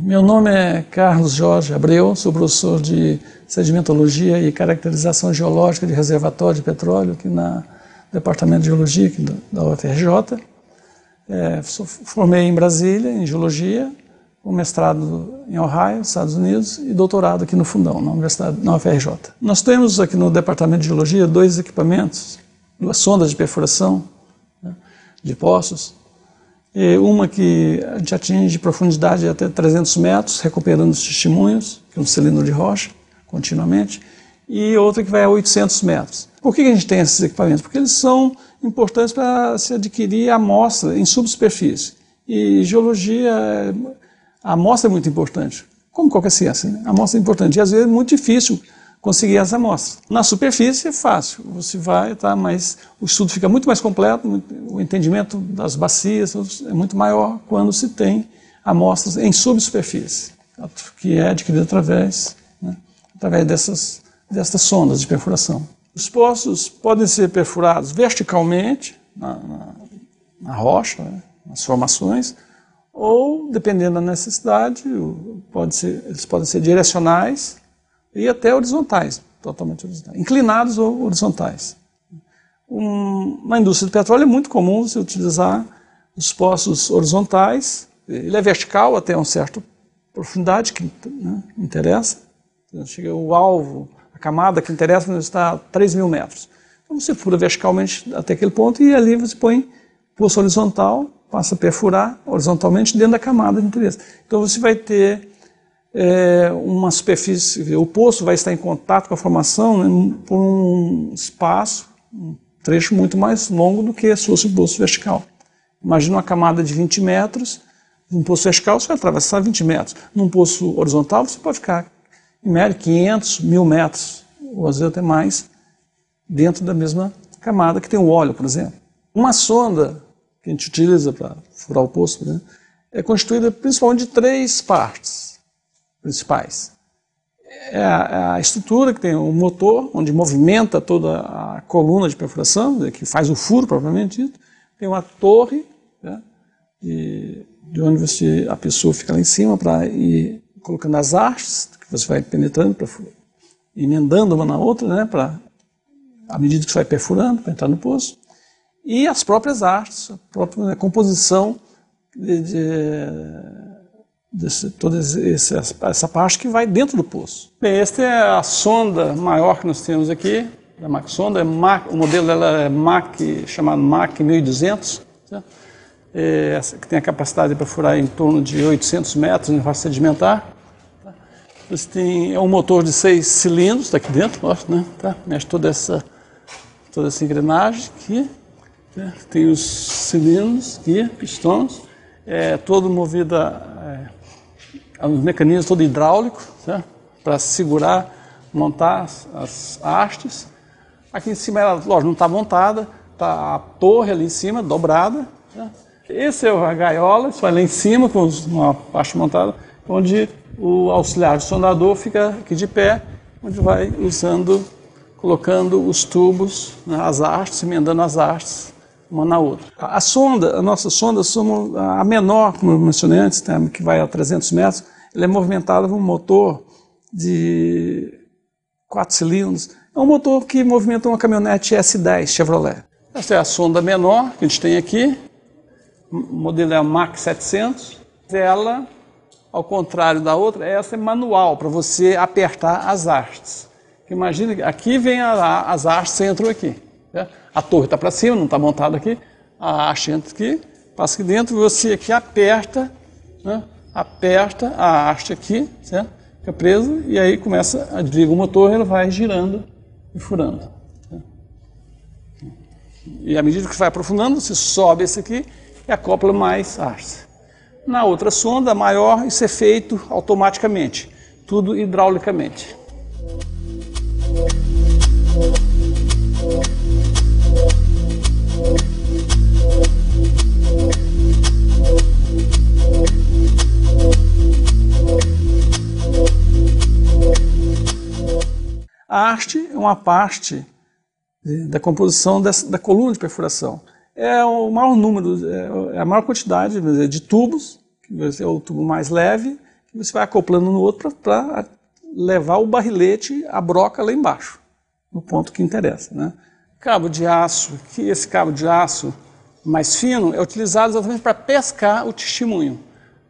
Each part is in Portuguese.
Meu nome é Carlos Jorge Abreu, sou professor de sedimentologia e caracterização geológica de reservatório de petróleo aqui no Departamento de Geologia aqui da UFRJ. Formei em Brasília, em Geologia, com mestrado em Ohio, Estados Unidos, e doutorado aqui no Fundão, na UFRJ. Nós temos aqui no Departamento de Geologia dois equipamentos, duas sondas de perfuração, né, de poços. Uma que a gente atinge profundidade de até 300 metros, recuperando os testemunhos, que é um cilindro de rocha, continuamente, e outra que vai a 800 metros. Por que a gente tem esses equipamentos? Porque eles são importantes para se adquirir amostra em subsuperfície. E geologia, a amostra é muito importante, como qualquer ciência, né? A amostra é importante e às vezes é muito difícil conseguir as amostras. Na superfície é fácil, você vai, mas o estudo fica muito mais completo, o entendimento das bacias é muito maior quando se tem amostras em subsuperfície, que é adquirida através dessas sondas de perfuração. Os poços podem ser perfurados verticalmente na rocha, né, nas formações, ou, dependendo da necessidade, eles podem ser direcionais, e até horizontais, totalmente horizontais, inclinados ou horizontais. Na indústria do petróleo é muito comum você utilizar os poços horizontais, ele é vertical até uma certa profundidade que, né, interessa, chega o alvo, a camada que interessa está a 3.000 metros. Então você fura verticalmente até aquele ponto e ali você põe poço horizontal, passa a perfurar horizontalmente dentro da camada de interesse. Então você vai ter uma superfície, o poço vai estar em contato com a formação, né, por um espaço, um trecho muito mais longo do que se fosse um poço vertical. Imagina uma camada de 20 metros, num poço vertical você vai atravessar 20 metros. Num poço horizontal você pode ficar, em média, 500, 1.000 metros, ou às vezes até mais, dentro da mesma camada que tem o óleo, por exemplo. Uma sonda que a gente utiliza para furar o poço, por exemplo, é constituída principalmente de 3 partes principais. É a estrutura que tem o motor, onde movimenta toda a coluna de perfuração, que faz o furo propriamente dito. Tem uma torre, né, de onde a pessoa fica lá em cima para ir colocando as hastes, que você vai penetrando, emendando uma na outra, né, à medida que você vai perfurando, para entrar no poço. E as próprias hastes, a própria composição toda essa parte que vai dentro do poço. Bem, esta é a sonda maior que nós temos aqui, a MAC sonda, o modelo dela é chamado MAC 1200, tá? Que tem a capacidade para furar em torno de 800 metros em rocha sedimentar. Tá? É um motor de 6 cilindros, está aqui dentro, lógico, né? Tá? Mexe toda essa engrenagem aqui, né? Tem os cilindros aqui, pistões, todo movido os mecanismos todo hidráulico, para segurar, montar as hastes. Aqui em cima ela, lógico, não está montada, está a torre ali em cima, dobrada. Esse é a gaiola, isso vai lá em cima com uma parte montada, onde o auxiliar de sondador fica aqui de pé, onde vai colocando os tubos, né, as hastes, emendando as hastes uma na outra. A nossa sonda, a menor, como eu mencionei antes, que vai a 300 metros, ela é movimentada por um motor de 4 cilindros. É um motor que movimenta uma caminhonete S10 Chevrolet. Essa é a sonda menor que a gente tem aqui. O modelo é a MAC 700. Ela, ao contrário da outra, essa é manual, para você apertar as hastes. Imagina que aqui vem as hastes entram aqui. A torre está para cima, não está montada aqui, a haste entra aqui, passa aqui dentro, você aqui aperta, né, aperta a haste aqui, certo? Fica preso, e aí desliga o motor, ele vai girando e furando. Certo? E à medida que vai aprofundando, você sobe esse aqui e acopla mais hastes. Na outra sonda, maior, isso é feito automaticamente, tudo hidraulicamente. A haste é uma parte da composição da coluna de perfuração. É o maior número, é a maior quantidade de tubos, que vai ser o tubo mais leve, você vai acoplando no outro para levar o barrilete, a broca lá embaixo, no ponto que interessa, né? Cabo de aço, esse cabo de aço mais fino é utilizado exatamente para pescar o testemunho.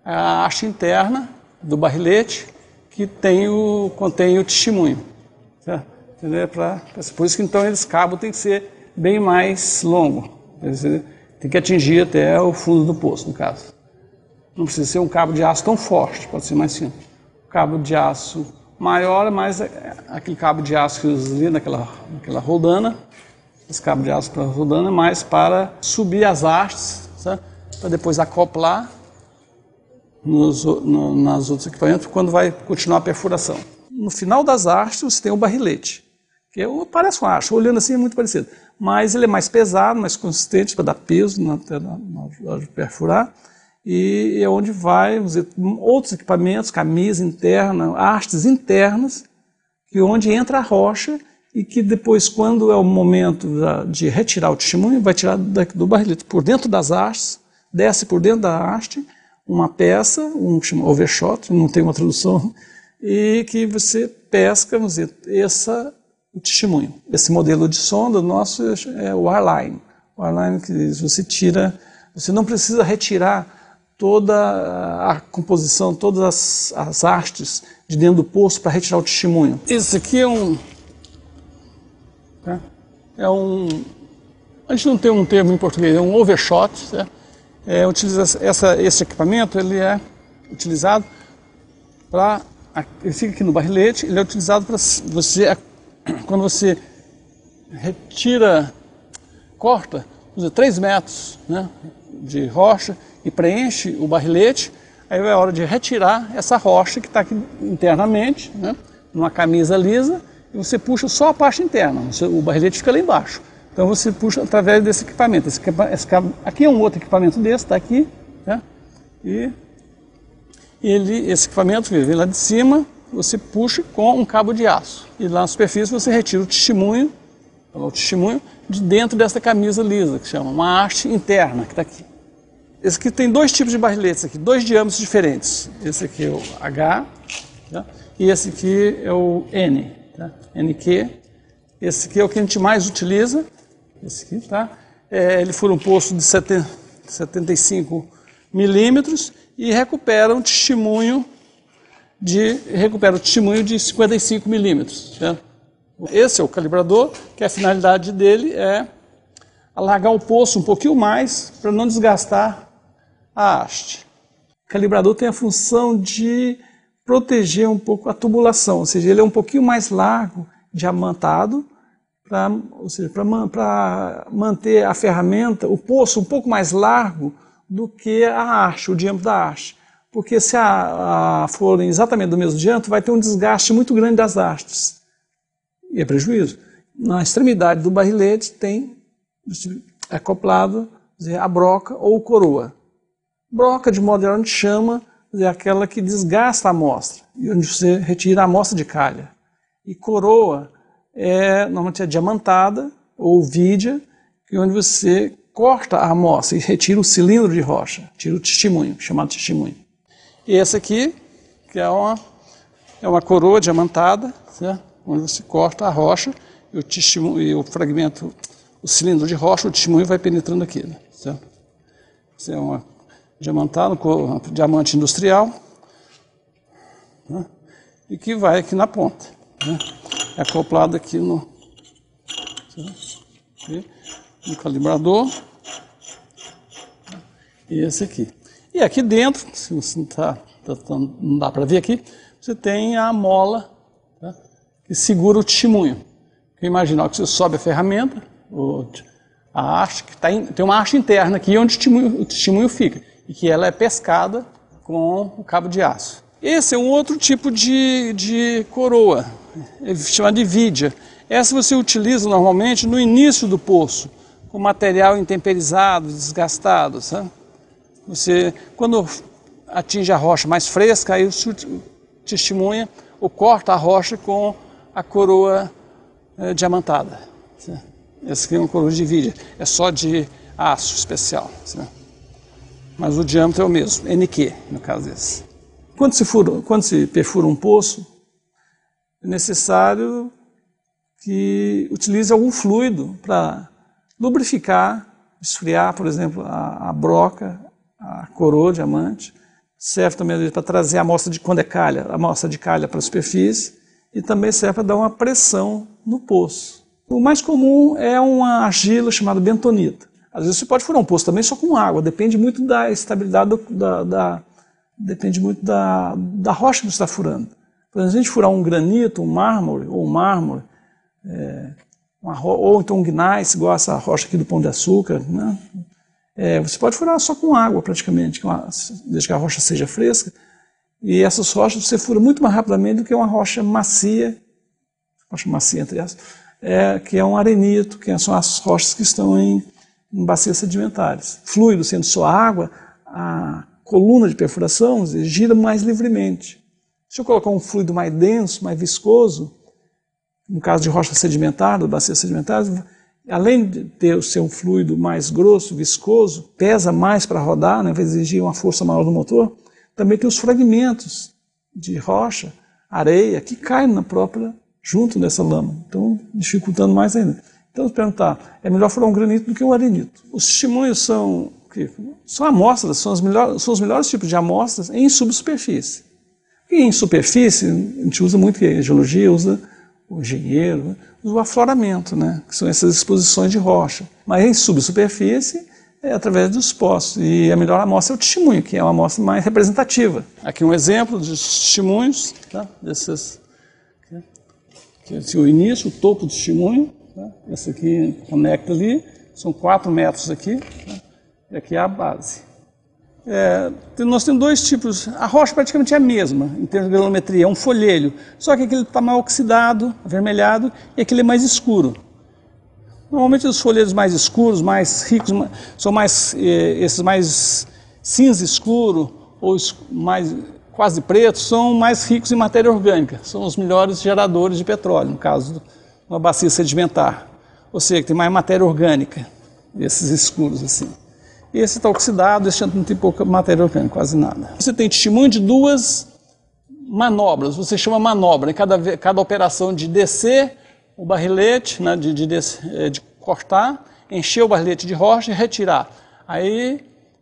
A haste interna do barrilete que contém o testemunho. Certo? Por isso que então esse cabo tem que ser bem mais longo. Tem que atingir até o fundo do poço, no caso. Não precisa ser um cabo de aço tão forte, pode ser mais fino. O cabo de aço maior é mais aquele cabo de aço que usa ali naquela rodana. Esse cabo de aço para rodana é mais para subir as hastes, para depois acoplar nos outros equipamentos quando vai continuar a perfuração. No final das hastes você tem o barrilete, que parece uma haste, olhando assim é muito parecido, mas ele é mais pesado, mais consistente para dar peso na hora de perfurar, e é onde vai, vamos dizer, outros equipamentos, camisa interna, hastes internas, que é onde entra a rocha e que depois, quando é o momento de retirar o testemunho, vai tirar do barrilete por dentro das hastes, desce por dentro da haste uma peça, chama overshot, não tem uma tradução, e que você pesca, vamos dizer, o testemunho. Esse modelo de sonda nosso é o wireline. O wireline que você tira, você não precisa retirar toda a composição, todas as hastes de dentro do poço para retirar o testemunho. Esse aqui a gente não tem um termo em português, é um overshot. Esse equipamento ele é utilizado para, ele fica aqui no barrilete, ele é utilizado para você, quando você corta 3 metros, né, de rocha e preenche o barrilete, aí é a hora de retirar essa rocha que está aqui internamente, né, numa camisa lisa, e você puxa só a parte interna, o barrilete fica lá embaixo. Então você puxa através desse equipamento. Aqui é um outro equipamento desse, está aqui, né? E esse equipamento vem lá de cima, você puxa com um cabo de aço. E lá na superfície você retira o testemunho de dentro dessa camisa lisa, que chama uma haste interna, que está aqui. Esse aqui tem 2 tipos de barriletes, aqui, 2 diâmetros diferentes. Esse aqui é o H, tá? E esse aqui é o N, tá? NQ. Esse aqui é o que a gente mais utiliza. Esse aqui, tá? Ele fura um poço de 75 milímetros e recupera o testemunho de 55 milímetros. Certo? Esse é o calibrador, que a finalidade dele é alargar o poço um pouquinho mais para não desgastar a haste. O calibrador tem a função de proteger um pouco a tubulação, ou seja, ele é um pouquinho mais largo, diamantado, para manter a ferramenta, o poço um pouco mais largo do que a haste, o diâmetro da haste. Porque se forem exatamente do mesmo diâmetro, vai ter um desgaste muito grande das hastes. E é prejuízo. Na extremidade do barrilete tem acoplado a broca ou coroa. Broca, de modo geral, a gente chama aquela que desgasta a amostra, e onde você retira a amostra de calha. E coroa normalmente é diamantada ou vídea, que é onde você corta a amostra e retira o cilindro de rocha, tira o testemunho, chamado testemunho. E esse aqui, que é uma coroa diamantada, certo? Onde você corta a rocha e o fragmento, o cilindro de rocha, o testemunho vai penetrando aqui, né? Certo? Isso é uma diamantada, um diamante industrial, né? E que vai aqui na ponta, né? É acoplado aqui no calibrador, e esse aqui. E aqui dentro, se você não dá para ver aqui, você tem a mola, tá, que segura o testemunho. Imagina que você sobe a ferramenta, a haste, tem uma haste interna aqui onde o testemunho fica, e que ela é pescada com o cabo de aço. Esse é um outro tipo de coroa, chamada de vídea. Essa você utiliza normalmente no início do poço, com material intemperizado, desgastado, sabe? Quando atinge a rocha mais fresca, aí você testemunha ou corta a rocha com a coroa diamantada. Sabe? Essa aqui é uma coroa de vídea, é só de aço especial, sabe? Mas o diâmetro é o mesmo, NQ, no caso desse. Quando se perfura um poço, é necessário que utilize algum fluido para lubrificar, esfriar, por exemplo, a broca, a coroa, o diamante. Serve também para trazer a amostra de, quando é calha, a amostra de calha para a superfície, e também serve para dar uma pressão no poço. O mais comum é uma argila chamada bentonita. Às vezes você pode furar um poço também só com água, depende muito da estabilidade, depende muito da rocha que você está furando. Por exemplo, se a gente furar um granito, um mármore, ou então um gneiss, igual essa rocha aqui do Pão de Açúcar, né? Você pode furar só com água praticamente, desde que a rocha seja fresca, e essas rochas você fura muito mais rapidamente do que uma rocha macia entre aspas, que é um arenito, que são as rochas que estão em bacias sedimentares. Fluido sendo só água, a coluna de perfuração gira mais livremente. Se eu colocar um fluido mais denso, mais viscoso, no caso de rocha sedimentar, de bacias sedimentares, além de ter o seu fluido mais grosso, viscoso, pesa mais para rodar, né, vai exigir uma força maior do motor, também tem os fragmentos de rocha, areia, que caem junto nessa lama, então dificultando mais ainda. Então, perguntar, é melhor furar um granito do que um arenito. Os testemunhos são amostras, são os melhores tipos de amostras em subsuperfície. E em superfície, a gente usa muito, a geologia usa o engenheiro, o afloramento, né, que são essas exposições de rocha. Mas em subsuperfície é através dos poços. E a melhor amostra é o testemunho, que é uma amostra mais representativa. Aqui um exemplo dos testemunhos, tá? Aqui o início, o topo do testemunho. Tá? Esse aqui conecta ali, são 4 metros aqui, tá? E aqui é a base. Nós temos dois tipos, a rocha praticamente é a mesma, em termos de granulometria, é um folhelho, só que aquele está mais oxidado, avermelhado, e aquele é mais escuro. Normalmente os folhelhos mais escuros, mais ricos, são esses mais cinza escuro, ou mais quase pretos, são mais ricos em matéria orgânica, são os melhores geradores de petróleo, no caso de uma bacia sedimentar, ou seja, que tem mais matéria orgânica, esses escuros assim. Esse está oxidado, esse não tem pouca matéria orgânica, quase nada. Você tem testemunho de 2 manobras, você chama manobra, em cada operação de descer o barrilete, né, de cortar, encher o barrilete de rocha e retirar.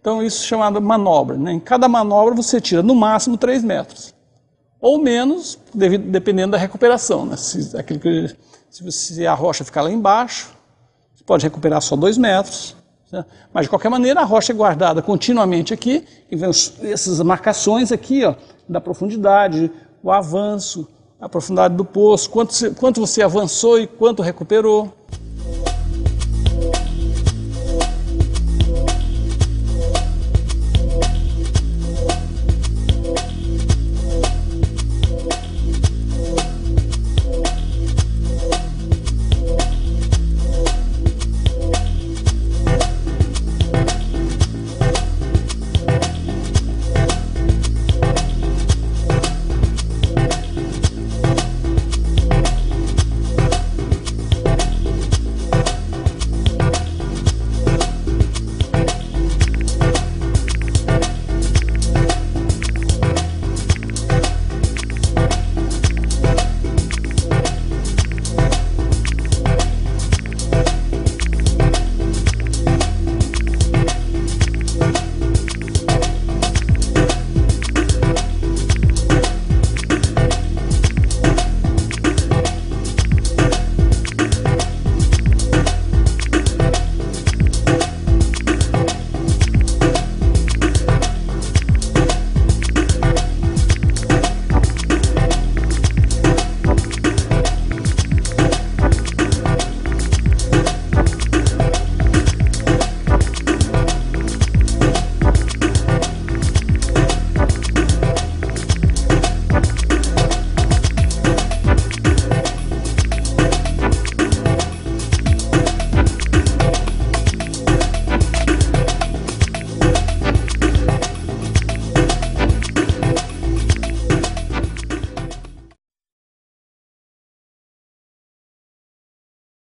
Então isso é chamado manobra. Né? Em cada manobra você tira no máximo 3 metros, ou menos, dependendo da recuperação. Né? Se a rocha ficar lá embaixo, você pode recuperar só 2 metros. Mas, de qualquer maneira, a rocha é guardada continuamente aqui, e vem essas marcações aqui, ó, da profundidade, o avanço, a profundidade do poço, quanto você avançou e quanto recuperou.